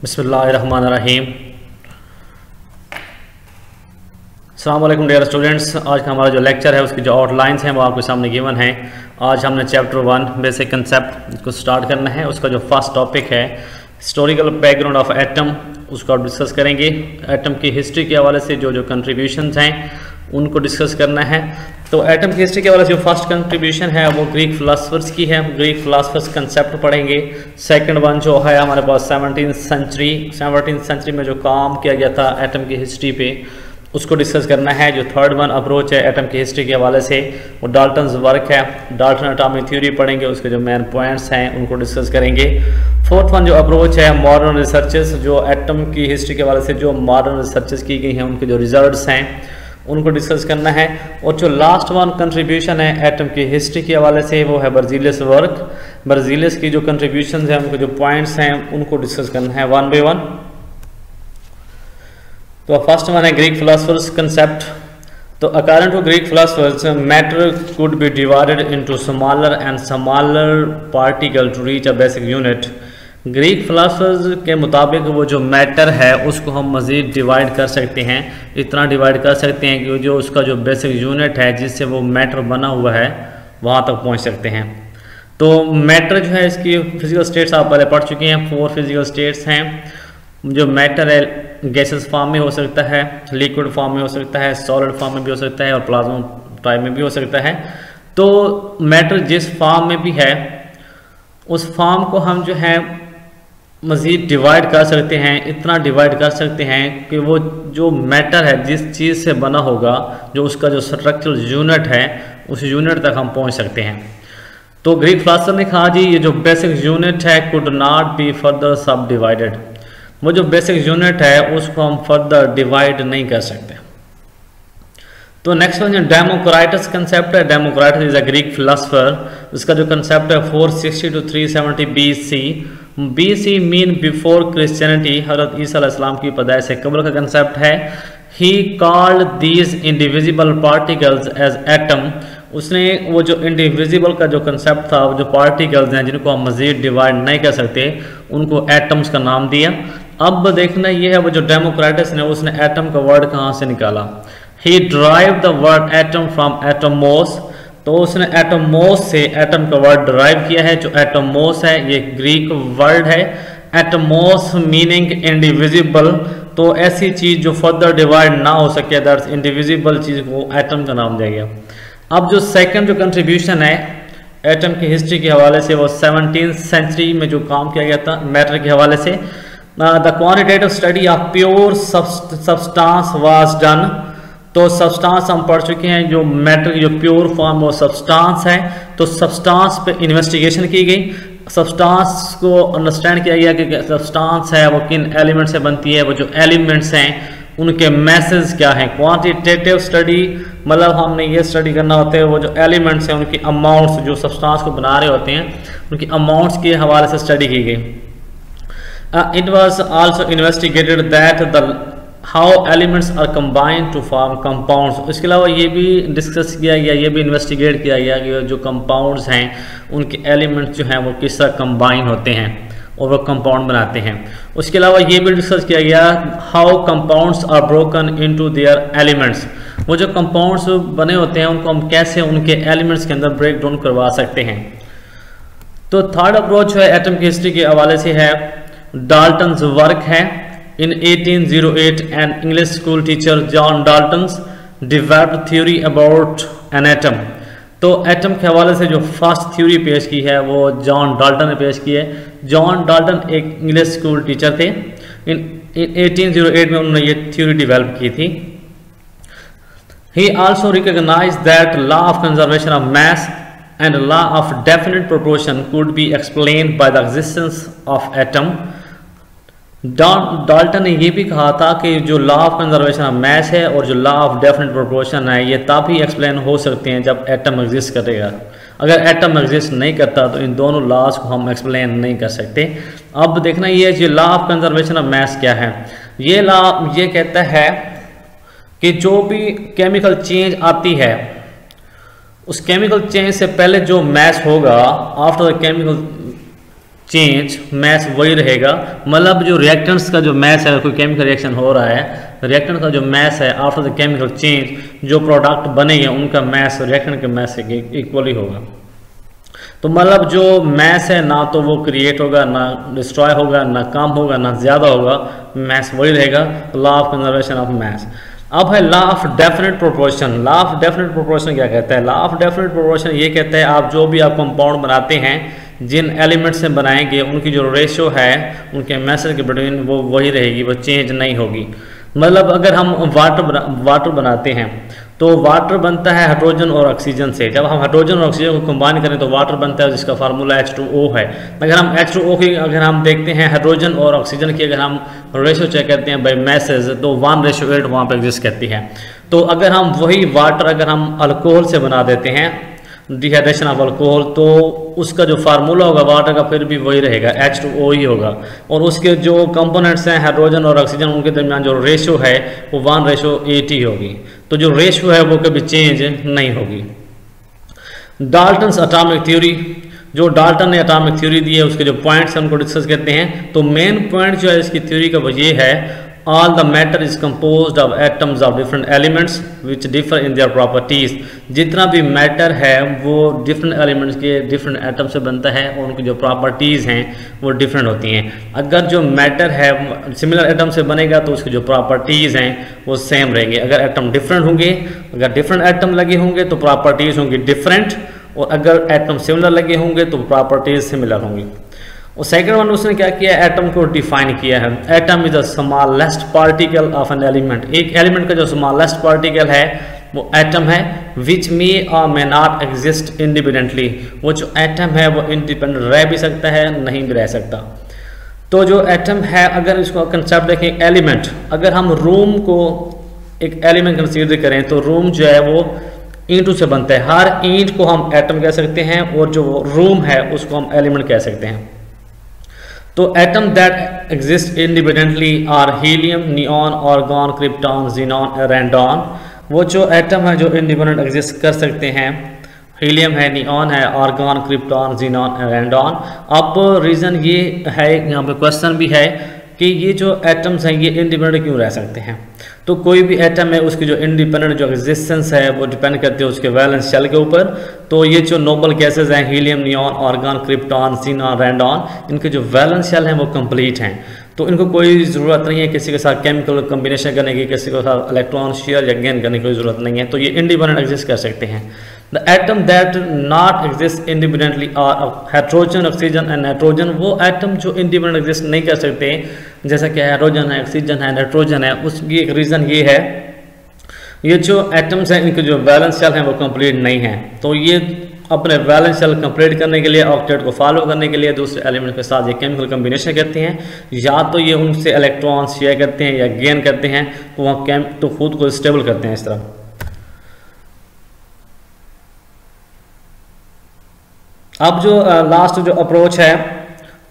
बिस्मिल्लाहिर्रहमानिर्रहीम। अस्सलाम वालेकुम डियर स्टूडेंट्स। आज का हमारा जो लेक्चर है उसकी जो आउटलाइंस हैं वो आपके सामने गिवन है। आज हमने चैप्टर 1 बेसिक कंसेप्ट को स्टार्ट करना है। उसका जो फर्स्ट टॉपिक है हिस्टोरिकल बैकग्राउंड ऑफ एटम, उसको आप डिस्कस करेंगे। एटम की हिस्ट्री के हवाले से जो कंट्रीब्यूशंस हैं उनको डिस्कस करना है। तो एटम की हिस्ट्री के हवाले से जो फर्स्ट कंट्रीब्यूशन है वो ग्रीक फिलासफर्स की है। ग्रीक फिलासफर्स कंसेप्ट पढ़ेंगे। सेकंड वन जो है हमारे पास 17th सेंचुरी में जो काम किया गया था एटम की हिस्ट्री पे, उसको डिस्कस करना है। जो थर्ड वन अप्रोच है एटम की हिस्ट्री के हवाले से वो डाल्टन्स वर्क है। डाल्टन एटॉमिक थ्योरी पढ़ेंगे, उसके जो मेन पॉइंट्स हैं उनको डिस्कस करेंगे। फोर्थ वन जो अप्रोच है मॉडर्न रिसर्चेस, जो एटम की हिस्ट्री के हवाले से जो मॉडर्न रिसर्चेस की गई हैं उनके जो रिजल्ट्स हैं उनको डिस्कस करना है। और जो लास्ट वन कंट्रीब्यूशन है एटम की हिस्ट्री के हवाले से वो है बर्जीलियस वर्क। बर्जीलियस की जो कंट्रीब्यूशन हैं उनके जो पॉइंट्स हैं उनको डिस्कस करना है वन बाय वन। तो फर्स्ट वन है ग्रीक फिलासफर्स कंसेप्ट। तो according to Greek philosophers matter could be divided into smaller and smaller particle to reach a basic unit. Greek philosophers के मुताबिक वो जो मैटर है उसको हम मज़ीद डिवाइड कर सकते हैं। इतना डिवाइड कर सकते हैं कि जो उसका जो बेसिक यूनिट है जिससे वो मैटर बना हुआ है वहाँ तक पहुँच सकते हैं। तो मैटर जो है इसकी फिजिकल स्टेट्स आप पहले पढ़ चुके हैं। 4 फिजिकल स्टेट्स हैं। जो मैटर है गैसेस फॉर्म में हो सकता है, लिक्विड फॉर्म में हो सकता है, सॉलिड फॉर्म में भी हो सकता है और प्लाज्मा टाइप में भी हो सकता है। तो मैटर जिस फॉर्म में भी है उस फॉर्म को हम जो है मज़ीद डिवाइड कर सकते हैं। इतना डिवाइड कर सकते हैं कि वो जो मैटर है जिस चीज़ से बना होगा जो उसका जो स्ट्रक्चरल यूनिट है उस यूनिट तक हम पहुंच सकते हैं। तो ग्रीक फिलासफर ने कहा जी ये जो बेसिक यूनिट है कुड नॉट बी फर्दर सब डिवाइडेड। वो जो बेसिक यूनिट है उसको हम फर्दर डिवाइड नहीं कर सकते। तो नेक्स्ट वन जो डेमोक्राइटस कंसेप्ट है। डेमोक्राइटस इज अ ग्रीक फिलासफर। इसका जो कंसेप्ट है 460 to 370 BC। BC mean before Christianity, हज़रत ईसा अलैहिस्सलाम की पैदाइश से कब्ल का कंसेप्ट है। He called these indivisible particles as atom. उसने वो जो इंडिविजिबल का जो कंसेप्ट था, वो जो पार्टिकल्स हैं जिनको हम मज़ीद डिवाइड नहीं कर सकते, उनको एटम्स का नाम दिया। अब देखना ये है वो जो डेमोक्राइटस ने उसने एटम का वर्ड कहाँ से निकाला। He derive the word atom from atomos. तो उसने एटोमोस से एटम का वर्ड ड्राइव किया है। जो एटोमोस है ये ग्रीक वर्ड है। Atomos meaning indivisible. तो ऐसी चीज़ जो फर्दर डिवाइड ना हो सके, दैट्स इंडिविजिबल चीज़ को एटम का नाम दिया गया। अब जो सेकंड जो कंट्रीब्यूशन है एटम की हिस्ट्री के हवाले से वो 17th सेंचुरी में जो काम किया गया था मैटर के हवाले से। The quantitative study of pure substance was done. तो सब्सटेंस हम पढ़ चुके हैं। जो मैटर की जो प्योर फॉर्म वो सब्सटेंस है। तो सब्सटेंस पे इन्वेस्टिगेशन की गई। सब्सटेंस को अंडरस्टैंड किया गया कि सब्सटेंस है वो किन एलिमेंट से बनती है, वो जो एलिमेंट्स हैं उनके मैसेज क्या हैं। क्वांटिटेटिव स्टडी मतलब हमने ये स्टडी करना होता है वो जो एलिमेंट्स हैं उनकी अमाउंट्स, जो सब्सटेंस को बना रहे होते हैं उनकी अमाउंट्स के हवाले से स्टडी की गई। It was also investigated that the how elements are combined to form compounds. इसके अलावा ये भी डिस्कस किया गया, ये भी इन्वेस्टिगेट किया गया कि जो कंपाउंड्स हैं उनके एलिमेंट्स जो हैं वो किस तरह कंबाइन होते हैं और वो कंपाउंड बनाते हैं। उसके अलावा ये भी डिस्कस किया गया how compounds are broken into their elements. वो जो कंपाउंड्स बने होते हैं उनको हम कैसे उनके एलिमेंट्स के अंदर ब्रेक डाउन करवा सकते हैं। तो थर्ड अप्रोच है एटम की हिस्ट्री के हवाले से है डाल्टन्स वर्क है। In 1808 an English school teacher John Dalton developed theory about an atom। तो एटम के हवाले से जो फर्स्ट थ्योरी पेश की है वो जॉन डाल्टन ने पेश की है। जॉन डाल्टन एक इंग्लिश स्कूल टीचर थे। इन 1808 में उन्होंने ये थ्योरी डेवलप की थी। He also recognized that law of conservation of mass and law of definite proportion could be explained by the existence of atom। Dalton ने ये भी कहा था कि जो law of conservation of mass है और जो लॉ ऑफ डेफिनेट प्रोपोर्शन है ये तभी एक्सप्लेन हो सकते हैं जब एटम एग्जिस्ट करेगा। अगर एटम एग्जिस्ट नहीं करता तो इन दोनों लॉज को हम एक्सप्लेन नहीं कर सकते। अब देखना ये जो law of conservation of mass क्या है। ये लॉ ये कहता है कि जो भी केमिकल चेंज आती है उस केमिकल चेंज से पहले जो मैस होगा, after the chemical change, mass वही रहेगा। मतलब जो रिएक्टेंट्स का जो मैस है, कोई केमिकल रिएक्शन हो रहा है, रिएक्टेंट का जो मैस है आफ्टर द केमिकल चेंज, जो प्रोडक्ट बनेंगे उनका मैस रिएक्टेंट के मैस से इक्वली होगा। तो मतलब जो मैस है ना तो वो क्रिएट होगा, ना डिस्ट्रॉय होगा, ना कम होगा, ना ज़्यादा होगा, मैस वही रहेगा। Law of conservation of mass. अब है law of definite proportion. Law of definite proportion क्या कहता है? लॉ ऑफ डेफिनेट प्रोपोर्शन ये कहता है आप जो भी आप कंपाउंड बनाते हैं, जिन एलिमेंट से बनाएंगे उनकी जो रेशियो है उनके मैसेज के बिटवीन वो वही रहेगी, वो चेंज नहीं होगी। मतलब अगर हम वाटर बनाते हैं तो वाटर बनता है हाइड्रोजन और ऑक्सीजन से। जब हम हाइड्रोजन और ऑक्सीजन को कंबाइन करें तो वाटर बनता है, जिसका फार्मूला H2O है। अगर हम H2O की अगर हम देखते हैं हाइड्रोजन और ऑक्सीजन की अगर हम रेशियो चेक करते हैं बाय मैसेज तो 1:8 वहाँ पर एग्जिस्ट करती है। तो अगर हम वही वाटर अगर हम अल्कोहल से बना देते हैं, डिहाइड्रेशन ऑफ अल्कोहल, तो उसका जो फार्मूला होगा वाटर का फिर भी वही रहेगा, H2O ही होगा। और उसके जो कंपोनेंट्स हैं हाइड्रोजन और ऑक्सीजन, उनके दरमियान जो रेशियो है वो 1:8 होगी। तो जो रेशियो है वो कभी चेंज नहीं होगी। डाल्टन्स एटॉमिक थ्योरी, जो डाल्टन ने एटॉमिक थ्योरी दी है उसके जो पॉइंट्स हैं उनको डिस्कस करते हैं। तो मेन पॉइंट जो है इसकी थ्योरी का वो ये है, all the matter is composed of atoms of different elements which differ in their properties। जितना भी मैटर है वो डिफरेंट एलिमेंट्स के डिफरेंट एटम से बनता है और उनकी जो प्रॉपर्टीज़ हैं वो डिफरेंट होती हैं। अगर जो मैटर है सिमिलर एटम से बनेगा तो उसकी जो प्रॉपर्टीज़ हैं वो सेम रहेंगी। अगर एटम डिफरेंट होंगे, अगर डिफरेंट एटम लगे होंगे तो प्रॉपर्टीज़ होंगी डिफरेंट, और अगर एटम सिमिलर लगे होंगे तो प्रॉपर्टीज़ सिमिलर होंगी। और सेकंड वन उसने क्या किया, एटम को डिफाइन किया है। Atom is the smallest particle of an element. एक एलिमेंट का जो स्मॉलेस्ट पार्टिकल है वो एटम है, विच मे और मे नॉट एग्जिस्ट इंडिपेंडेंटली। वो जो एटम है वो इंडिपेंडेंट रह भी सकता है, नहीं भी रह सकता। तो जो एटम है, अगर इसको कंसेप्ट देखें एलिमेंट, अगर हम रूम को एक एलिमेंट कंसीडर करें तो रूम जो है वो ईंटों से बनता है। हर ईंट को हम एटम कह सकते हैं और जो रूम है उसको हम एलिमेंट कह सकते हैं। तो atom that exist independently are helium, neon, argon, krypton, xenon, radon. वो जो एटम है जो इंडिपेंडेंट एग्जिस्ट कर सकते हैं, हीलियम है, नियॉन है, आर्गॉन, क्रिप्टॉन, जीनॉन, रेंडॉन। अब रीज़न ये है, यहाँ पे क्वेश्चन भी है कि ये जो एटम्स हैं ये इंडिपेंडेंट क्यों रह सकते हैं। तो कोई भी एटम है उसकी जो इंडिपेंडेंट जो एग्जिस्टेंस है वो डिपेंड करती है उसके वैलेंस शेल के ऊपर। तो ये जो नोबल गैसेज हैं helium, neon, argon, krypton, xenon, radon, इनके जो वैलेंस शेल हैं वो कंप्लीट हैं। तो इनको कोई ज़रूरत नहीं है किसी के साथ केमिकल कम्बिनेशन करने की, किसी के साथ इलेक्ट्रॉन शेयर या गेन करने की कोई ज़रूरत नहीं है। तो ये इंडिपेंडेंट एग्जिस्ट कर सकते हैं। The atom that not exist independently are hydrogen, oxygen and nitrogen. वो एटम जो इंडिपेंडेंट एग्जिस्ट नहीं कर सकते, जैसा कि हाइड्रोजन है, ऑक्सीजन है, नाइट्रोजन है, उसकी एक रीज़न ये है, ये जो एटम्स हैं इनके जो वैलेंस शेल हैं वो कंप्लीट नहीं है। तो ये अपने वैलेंस शेल कंप्लीट करने के लिए, ऑक्टेट को फॉलो करने के लिए दूसरे एलिमेंट के साथ ये केमिकल कम्बिनेशन करते हैं, या तो ये उनसे इलेक्ट्रॉन शेयर करते हैं या गेन करते हैं, तो वहाँ तो खुद को स्टेबल करते हैं इस तरह। अब जो लास्ट जो अप्रोच है,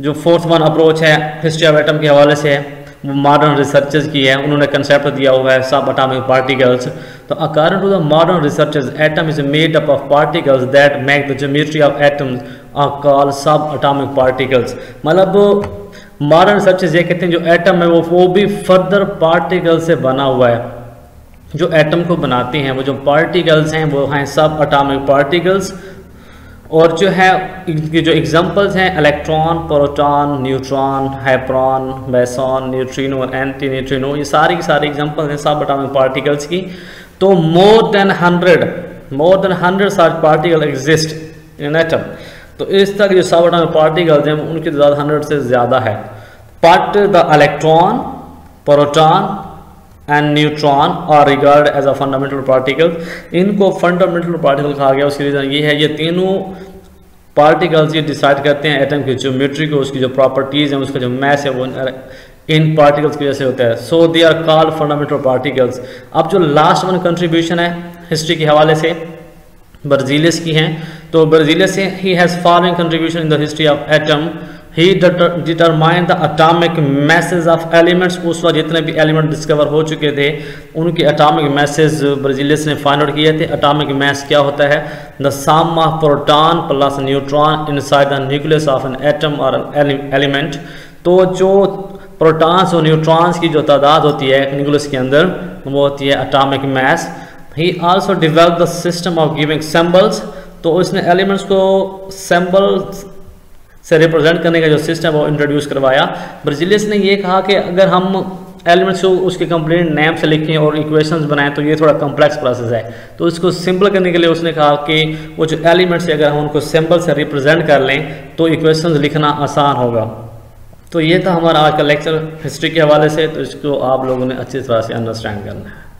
जो फोर्थ वन अप्रोच है हिस्ट्री ऑफ एटम के हवाले से है, वो मॉडर्न रिसर्चर्स की है। उन्होंने कंसेप्ट दिया हुआ है सब एटॉमिक पार्टिकल्स। तो according to the modern researchers, atom is made up of particles that make the geometry of atoms are called subatomic particles. मतलब मॉडर्न रिसर्चर्स ये कहते हैं जो एटम है वो भी फर्दर पार्टिकल से बना हुआ है। जो एटम को बनाते हैं वो जो पार्टिकल्स हैं वो हैं सब एटॉमिक पार्टिकल्स। और जो है इनके जो एग्जांपल्स हैं electron, proton, neutron, hadron, meson, neutrino, anti neutrino, ये सारी की सारी एग्जांपल्स हैं सब एटॉमिक पार्टिकल्स की। तो more than 100 such particle exist in atom. तो इस तरह के जो सब एटॉमिक पार्टिकल्स हैं उनकी तादाद 100 से ज़्यादा है। But the electron, proton and neutron are regard as a fundamental particle. इनको फंडामेंटल पार्टिकल कहा गया। उसकी रीज़न ये है, ये तीनों पार्टिकल्स ये डिसाइड करते हैं एटम की ज्योमेट्री को, उसकी जो प्रॉपर्टीज़ हैं, उसका जो मैस है वो इन पार्टिकल्स की वजह से होता है। So they are called fundamental particles. अब जो लास्ट वन कंट्रीब्यूशन है हिस्ट्री के हवाले से बर्जीलियस की हैं। तो Berzelius he has following contribution in the history of atom. He determine the atomic masses of elements. उस वक्त जितने भी एलिमेंट डिस्कवर हो चुके थे उनके एटॉमिक मैसेज बर्ज़िलियस ने फाइंड आउट किए थे। एटॉमिक मैस क्या होता है? The sum of proton plus neutron inside the nucleus of an atom और एलिमेंट। तो जो प्रोटॉन्स और न्यूट्रॉन्स की जो तादाद होती है न्यूक्लियस के अंदर वो होती है atomic mass. He also develop the system of giving symbols. तो उसने एलिमेंट्स को सिंबल से रिप्रेजेंट करने का जो सिस्टम वो इंट्रोड्यूस करवाया। बर्ज़िलियस ने ये कहा कि अगर हम एलिमेंट्स को उसके कंप्लीट नेम से लिखें और इक्वेशंस बनाएं तो ये थोड़ा कॉम्प्लेक्स प्रोसेस है। तो इसको सिंपल करने के लिए उसने कहा कि वो जो एलिमेंट्स है अगर हम उनको सिंबल से रिप्रेजेंट कर लें तो इक्वेशंस लिखना आसान होगा। तो ये था हमारा आज का लेक्चर हिस्ट्री के हवाले से। तो इसको आप लोगों ने अच्छी तरह से अंडरस्टैंड करना है।